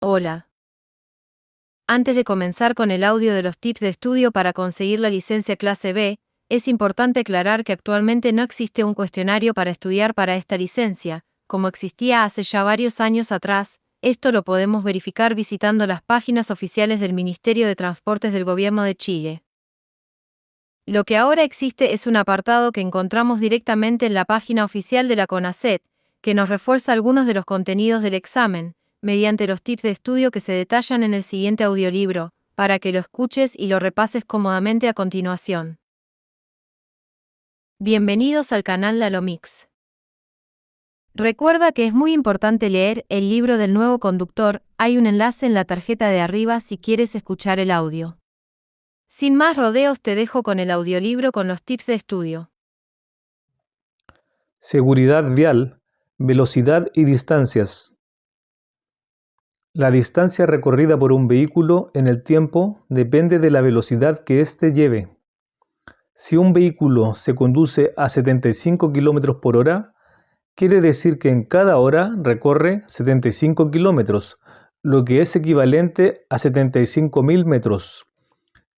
Hola. Antes de comenzar con el audio de los tips de estudio para conseguir la licencia clase B, es importante aclarar que actualmente no existe un cuestionario para estudiar para esta licencia, como existía hace ya varios años atrás. Esto lo podemos verificar visitando las páginas oficiales del Ministerio de Transportes del Gobierno de Chile. Lo que ahora existe es un apartado que encontramos directamente en la página oficial de la CONACET, que nos refuerza algunos de los contenidos del examen, mediante los tips de estudio que se detallan en el siguiente audiolibro, para que lo escuches y lo repases cómodamente a continuación. Bienvenidos al canal Lalomix. Recuerda que es muy importante leer el libro del nuevo conductor, hay un enlace en la tarjeta de arriba si quieres escuchar el audio. Sin más rodeos te dejo con el audiolibro con los tips de estudio. Seguridad vial, velocidad y distancias. La distancia recorrida por un vehículo en el tiempo depende de la velocidad que éste lleve. Si un vehículo se conduce a 75 km por hora, quiere decir que en cada hora recorre 75 kilómetros, lo que es equivalente a 75.000 metros.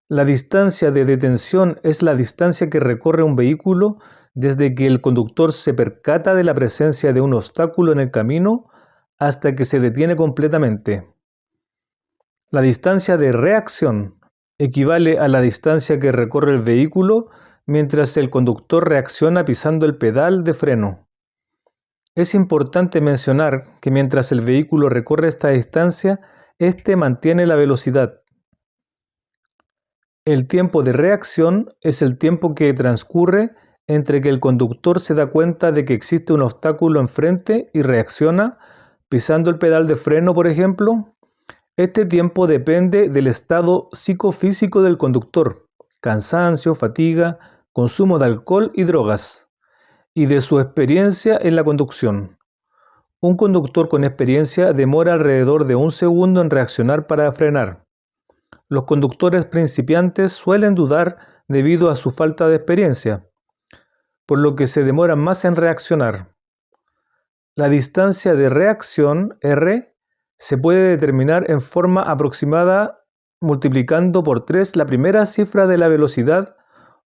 La distancia de detención es la distancia que recorre un vehículo desde que el conductor se percata de la presencia de un obstáculo en el camino hasta que se detiene completamente. La distancia de reacción equivale a la distancia que recorre el vehículo mientras el conductor reacciona pisando el pedal de freno. Es importante mencionar que mientras el vehículo recorre esta distancia, éste mantiene la velocidad. El tiempo de reacción es el tiempo que transcurre entre que el conductor se da cuenta de que existe un obstáculo enfrente y reacciona, pisando el pedal de freno, por ejemplo. Este tiempo depende del estado psicofísico del conductor, cansancio, fatiga, consumo de alcohol y drogas, y de su experiencia en la conducción. Un conductor con experiencia demora alrededor de 1 segundo en reaccionar para frenar. Los conductores principiantes suelen dudar debido a su falta de experiencia, por lo que se demoran más en reaccionar. La distancia de reacción, R, se puede determinar en forma aproximada multiplicando por 3 la primera cifra de la velocidad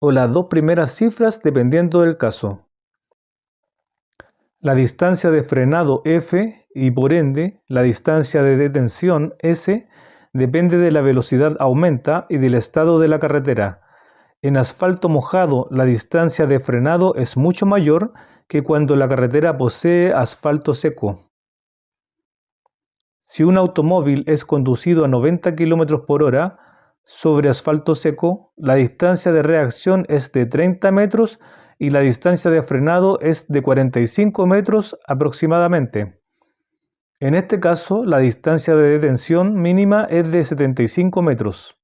o las 2 primeras cifras dependiendo del caso. La distancia de frenado, F, y por ende la distancia de detención, S, depende de la velocidad aumenta y del estado de la carretera. En asfalto mojado, la distancia de frenado es mucho mayor que cuando la carretera posee asfalto seco. Si un automóvil es conducido a 90 km por hora sobre asfalto seco, la distancia de reacción es de 30 metros y la distancia de frenado es de 45 metros aproximadamente. En este caso, la distancia de detención mínima es de 75 metros.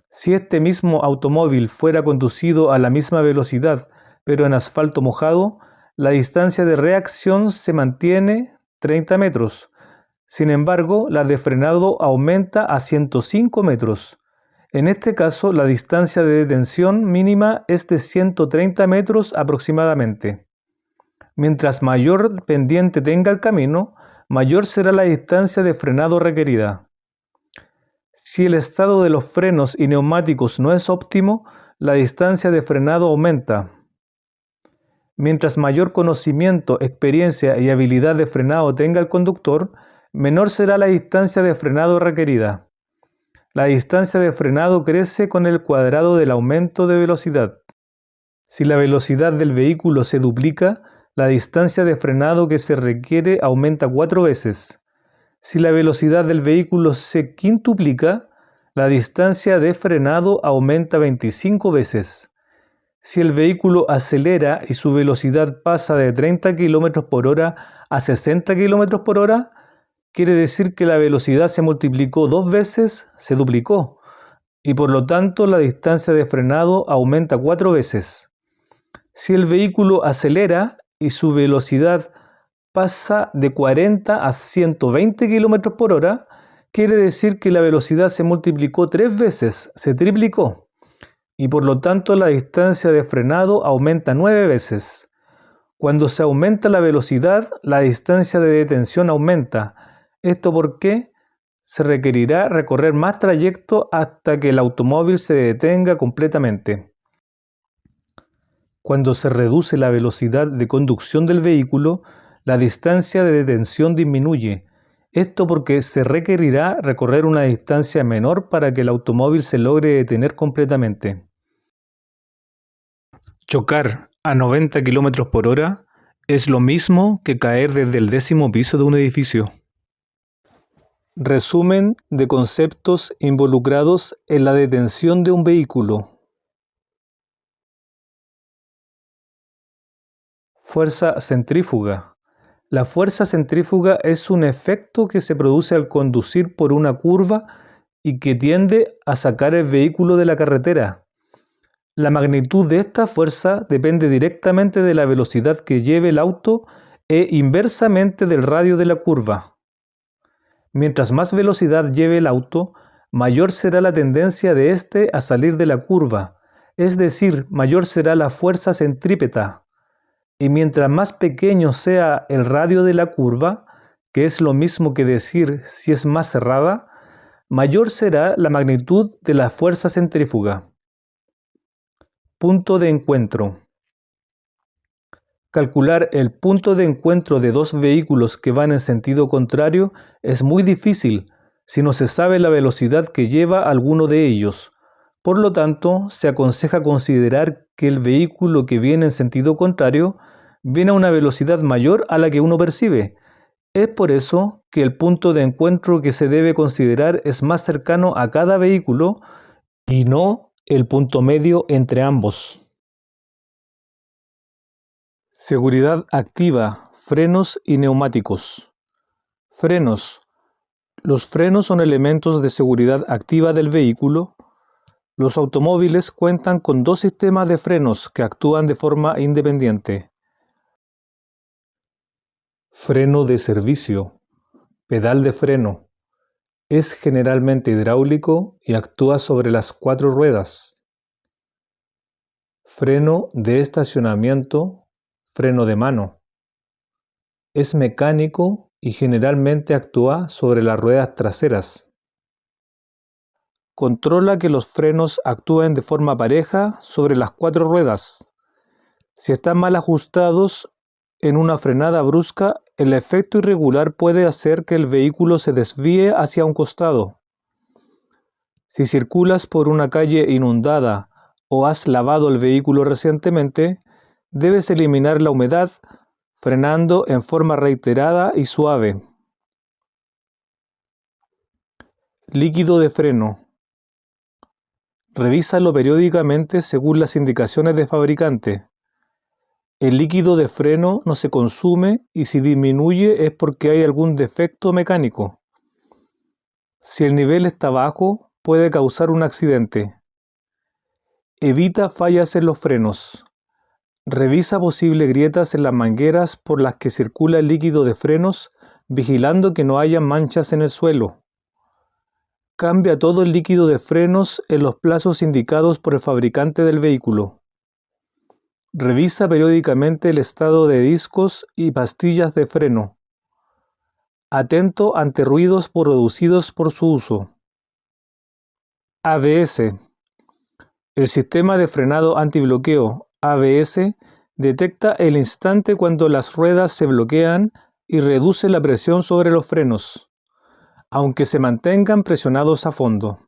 Si este mismo automóvil fuera conducido a la misma velocidad, pero en asfalto mojado, la distancia de reacción se mantiene 30 metros. Sin embargo, la de frenado aumenta a 105 metros. En este caso, la distancia de detención mínima es de 130 metros aproximadamente. Mientras mayor pendiente tenga el camino, mayor será la distancia de frenado requerida. Si el estado de los frenos y neumáticos no es óptimo, la distancia de frenado aumenta. Mientras mayor conocimiento, experiencia y habilidad de frenado tenga el conductor, menor será la distancia de frenado requerida. La distancia de frenado crece con el cuadrado del aumento de velocidad. Si la velocidad del vehículo se duplica, la distancia de frenado que se requiere aumenta 4 veces. Si la velocidad del vehículo se quintuplica, la distancia de frenado aumenta 25 veces. Si el vehículo acelera y su velocidad pasa de 30 km por hora a 60 km por hora, quiere decir que la velocidad se multiplicó 2 veces, se duplicó, y por lo tanto la distancia de frenado aumenta 4 veces. Si el vehículo acelera y su velocidad pasa de 40 a 120 km por hora, quiere decir que la velocidad se multiplicó 3 veces, se triplicó, y por lo tanto la distancia de frenado aumenta 9 veces. Cuando se aumenta la velocidad, la distancia de detención aumenta. Esto porque se requerirá recorrer más trayecto hasta que el automóvil se detenga completamente. Cuando se reduce la velocidad de conducción del vehículo, la distancia de detención disminuye. Esto porque se requerirá recorrer una distancia menor para que el automóvil se logre detener completamente. Chocar a 90 km por hora es lo mismo que caer desde el 10º piso de un edificio. Resumen de conceptos involucrados en la detención de un vehículo. Fuerza centrífuga. La fuerza centrífuga es un efecto que se produce al conducir por una curva y que tiende a sacar el vehículo de la carretera. La magnitud de esta fuerza depende directamente de la velocidad que lleve el auto e inversamente del radio de la curva. Mientras más velocidad lleve el auto, mayor será la tendencia de éste a salir de la curva, es decir, mayor será la fuerza centrípeta. Y mientras más pequeño sea el radio de la curva, que es lo mismo que decir si es más cerrada, mayor será la magnitud de la fuerza centrífuga. Punto de encuentro. Calcular el punto de encuentro de dos vehículos que van en sentido contrario es muy difícil si no se sabe la velocidad que lleva alguno de ellos. Por lo tanto, se aconseja considerar que el vehículo que viene en sentido contrario viene a una velocidad mayor a la que uno percibe. Es por eso que el punto de encuentro que se debe considerar es más cercano a cada vehículo y no el punto medio entre ambos. Seguridad activa, frenos y neumáticos. Frenos. Los frenos son elementos de seguridad activa del vehículo. Los automóviles cuentan con dos sistemas de frenos que actúan de forma independiente. Freno de servicio. Pedal de freno. Es generalmente hidráulico y actúa sobre las 4 ruedas. Freno de estacionamiento. Freno de mano. Es mecánico y generalmente actúa sobre las ruedas traseras. Controla que los frenos actúen de forma pareja sobre las 4 ruedas. Si están mal ajustados, en una frenada brusca, el efecto irregular puede hacer que el vehículo se desvíe hacia un costado. Si circulas por una calle inundada o has lavado el vehículo recientemente, debes eliminar la humedad frenando en forma reiterada y suave. Líquido de freno. Revísalo periódicamente según las indicaciones del fabricante. El líquido de freno no se consume y si disminuye es porque hay algún defecto mecánico. Si el nivel está bajo, puede causar un accidente. Evita fallas en los frenos. Revisa posibles grietas en las mangueras por las que circula el líquido de frenos, vigilando que no haya manchas en el suelo. Cambia todo el líquido de frenos en los plazos indicados por el fabricante del vehículo. Revisa periódicamente el estado de discos y pastillas de freno. Atento ante ruidos producidos por su uso. ABS. El sistema de frenado antibloqueo ABS detecta el instante cuando las ruedas se bloquean y reduce la presión sobre los frenos, aunque se mantengan presionados a fondo.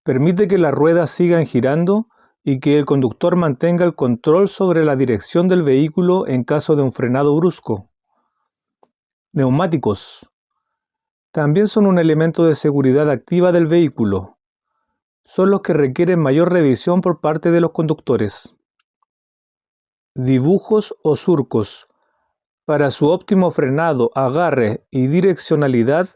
Permite que las ruedas sigan girando y que el conductor mantenga el control sobre la dirección del vehículo en caso de un frenado brusco. Neumáticos. También son un elemento de seguridad activa del vehículo. Son los que requieren mayor revisión por parte de los conductores. Dibujos o surcos. Para su óptimo frenado, agarre y direccionalidad,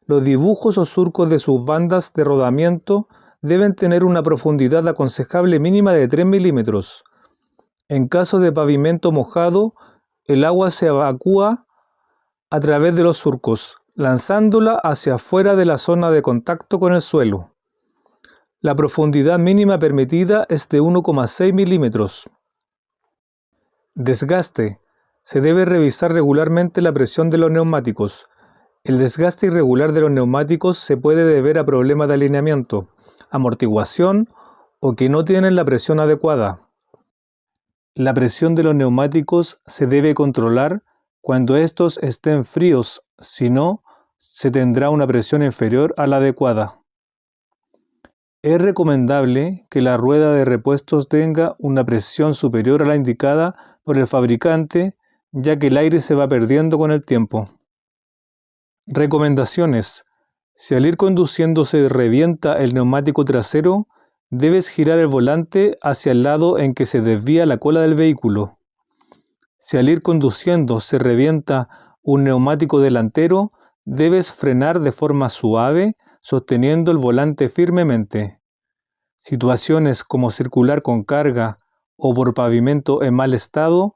los dibujos o surcos de sus bandas de rodamiento deben tener una profundidad aconsejable mínima de 3 milímetros. En caso de pavimento mojado, el agua se evacúa a través de los surcos, lanzándola hacia afuera de la zona de contacto con el suelo. La profundidad mínima permitida es de 1,6 milímetros. Desgaste. Se debe revisar regularmente la presión de los neumáticos. El desgaste irregular de los neumáticos se puede deber a problemas de alineamiento, amortiguación o que no tienen la presión adecuada. La presión de los neumáticos se debe controlar cuando estos estén fríos, si no, se tendrá una presión inferior a la adecuada. Es recomendable que la rueda de repuestos tenga una presión superior a la indicada por el fabricante, ya que el aire se va perdiendo con el tiempo. Recomendaciones. Si al ir conduciendo se revienta el neumático trasero, debes girar el volante hacia el lado en que se desvía la cola del vehículo. Si al ir conduciendo se revienta un neumático delantero, debes frenar de forma suave, sosteniendo el volante firmemente. Situaciones como circular con carga o por pavimento en mal estado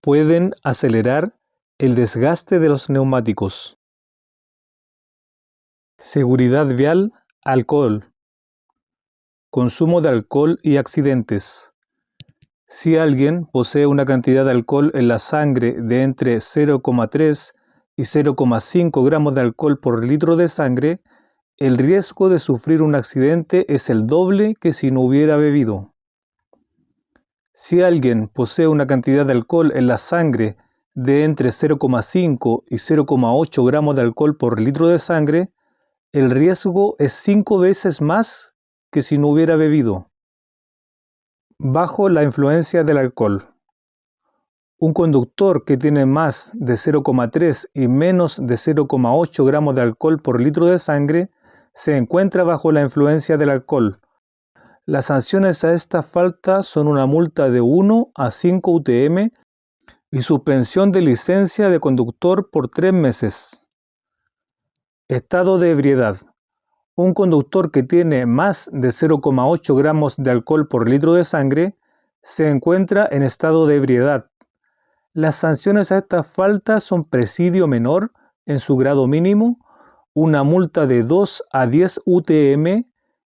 pueden acelerar el desgaste de los neumáticos. Seguridad vial, alcohol. Consumo de alcohol y accidentes. Si alguien posee una cantidad de alcohol en la sangre de entre 0,3 y 0,5 gramos de alcohol por litro de sangre, el riesgo de sufrir un accidente es el doble que si no hubiera bebido. Si alguien posee una cantidad de alcohol en la sangre de entre 0,5 y 0,8 gramos de alcohol por litro de sangre, el riesgo es 5 veces más que si no hubiera bebido. Bajo la influencia del alcohol. Un conductor que tiene más de 0,3 y menos de 0,8 gramos de alcohol por litro de sangre se encuentra bajo la influencia del alcohol. Las sanciones a esta falta son una multa de 1 a 5 UTM y suspensión de licencia de conductor por 3 meses. Estado de ebriedad. Un conductor que tiene más de 0,8 gramos de alcohol por litro de sangre se encuentra en estado de ebriedad. Las sanciones a esta falta son presidio menor en su grado mínimo, una multa de 2 a 10 UTM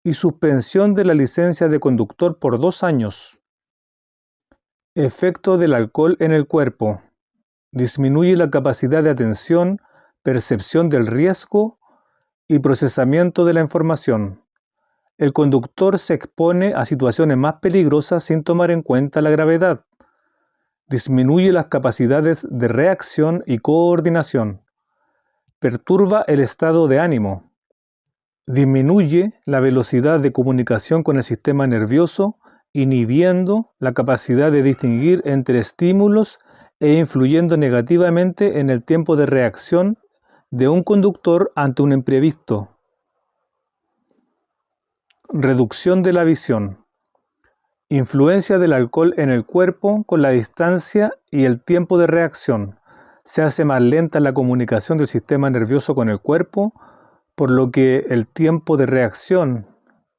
y suspensión de la licencia de conductor por 2 años. Efecto del alcohol en el cuerpo. Disminuye la capacidad de atención, percepción del riesgo y procesamiento de la información. El conductor se expone a situaciones más peligrosas sin tomar en cuenta la gravedad. Disminuye las capacidades de reacción y coordinación. Perturba el estado de ánimo. Disminuye la velocidad de comunicación con el sistema nervioso, inhibiendo la capacidad de distinguir entre estímulos e influyendo negativamente en el tiempo de reacción de un conductor ante un imprevisto. Reducción de la visión. Influencia del alcohol en el cuerpo con la distancia y el tiempo de reacción. Se hace más lenta la comunicación del sistema nervioso con el cuerpo, por lo que el tiempo de reacción,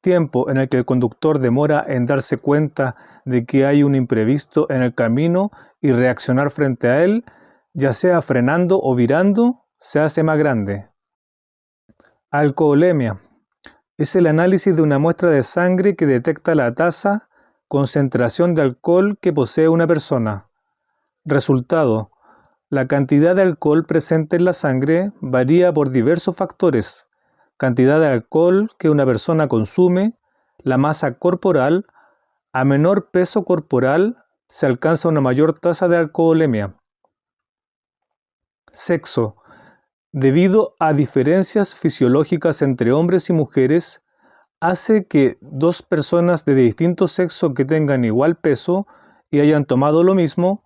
tiempo en el que el conductor demora en darse cuenta de que hay un imprevisto en el camino y reaccionar frente a él, ya sea frenando o virando, se hace más grande. Alcoholemia. Es el análisis de una muestra de sangre que detecta la tasa, concentración de alcohol que posee una persona. Resultado. La cantidad de alcohol presente en la sangre varía por diversos factores. Cantidad de alcohol que una persona consume, la masa corporal. A menor peso corporal se alcanza una mayor tasa de alcoholemia. Sexo. Debido a diferencias fisiológicas entre hombres y mujeres, hace que dos personas de distinto sexo que tengan igual peso y hayan tomado lo mismo,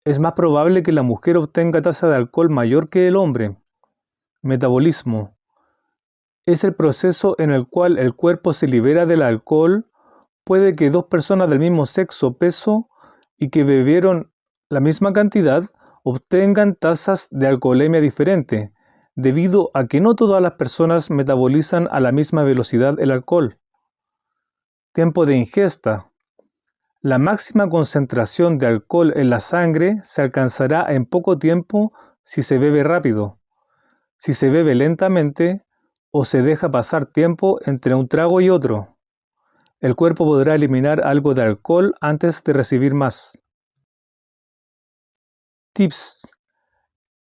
es más probable que la mujer obtenga tasa de alcohol mayor que el hombre. Metabolismo. Es el proceso en el cual el cuerpo se libera del alcohol. Puede que dos personas del mismo sexo, peso y que bebieron la misma cantidad obtengan tasas de alcoholemia diferente, debido a que no todas las personas metabolizan a la misma velocidad el alcohol. Tiempo de ingesta. La máxima concentración de alcohol en la sangre se alcanzará en poco tiempo si se bebe rápido. Si se bebe lentamente o se deja pasar tiempo entre un trago y otro, el cuerpo podrá eliminar algo de alcohol antes de recibir más. Tips.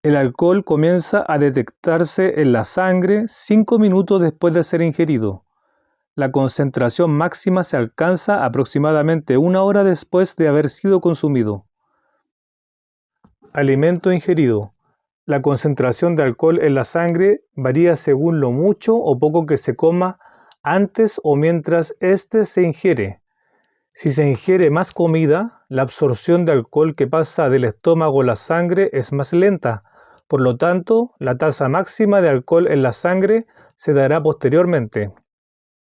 El alcohol comienza a detectarse en la sangre 5 minutos después de ser ingerido. La concentración máxima se alcanza aproximadamente 1 hora después de haber sido consumido. Alimento ingerido. La concentración de alcohol en la sangre varía según lo mucho o poco que se coma antes o mientras éste se ingiere. Si se ingiere más comida, la absorción de alcohol que pasa del estómago a la sangre es más lenta. Por lo tanto, la tasa máxima de alcohol en la sangre se dará posteriormente.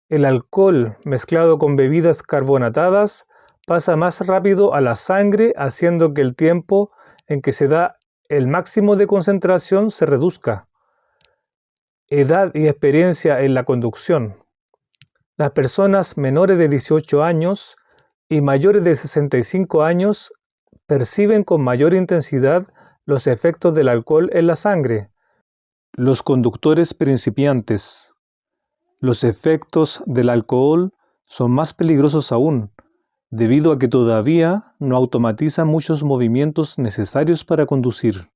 El alcohol mezclado con bebidas carbonatadas pasa más rápido a la sangre, haciendo que el tiempo en que se da el máximo de concentración se reduzca. Edad y experiencia en la conducción. Las personas menores de 18 años y mayores de 65 años perciben con mayor intensidad los efectos del alcohol en la sangre. Los conductores principiantes. Los efectos del alcohol son más peligrosos aún, debido a que todavía no automatizan muchos movimientos necesarios para conducir.